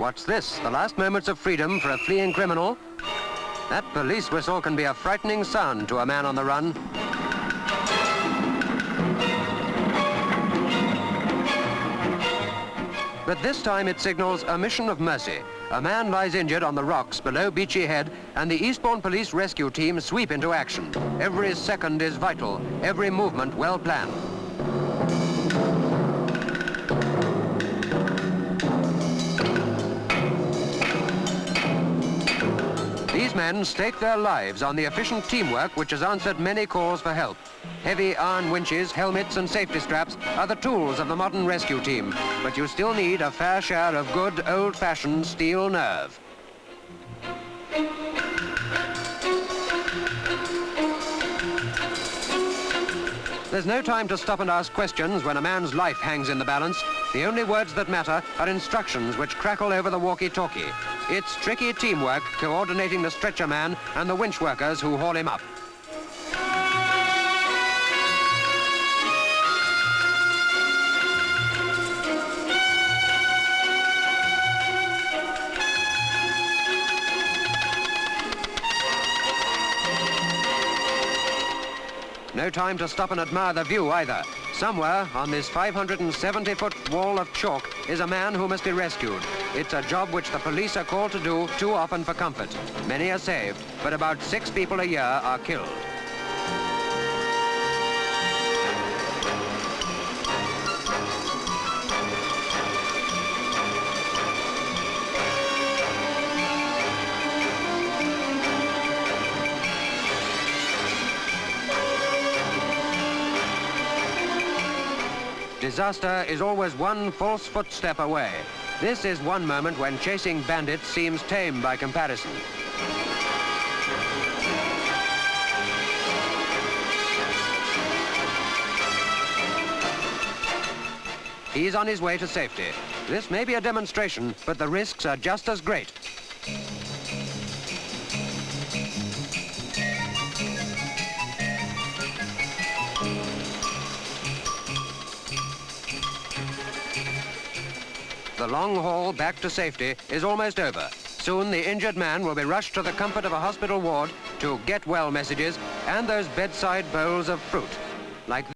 What's this? The last moments of freedom for a fleeing criminal? That police whistle can be a frightening sound to a man on the run. But this time it signals a mission of mercy. A man lies injured on the rocks below Beachy Head, and the Eastbourne police rescue team sweep into action. Every second is vital, every movement well planned. These men stake their lives on the efficient teamwork which has answered many calls for help. Heavy iron winches, helmets and safety straps are the tools of the modern rescue team, but you still need a fair share of good old-fashioned steel nerve. There's no time to stop and ask questions when a man's life hangs in the balance. The only words that matter are instructions which crackle over the walkie-talkie. It's tricky teamwork coordinating the stretcher man and the winch workers who haul him up. No time to stop and admire the view either. Somewhere on this 570-foot wall of chalk is a man who must be rescued. It's a job which the police are called to do too often for comfort. Many are saved, but about 6 people a year are killed. Disaster is always one false footstep away. This is one moment when chasing bandits seems tame by comparison. He's on his way to safety. This may be a demonstration, but the risks are just as great. The long haul back to safety is almost over. Soon the injured man will be rushed to the comfort of a hospital ward to get well messages and those bedside bowls of fruit. Like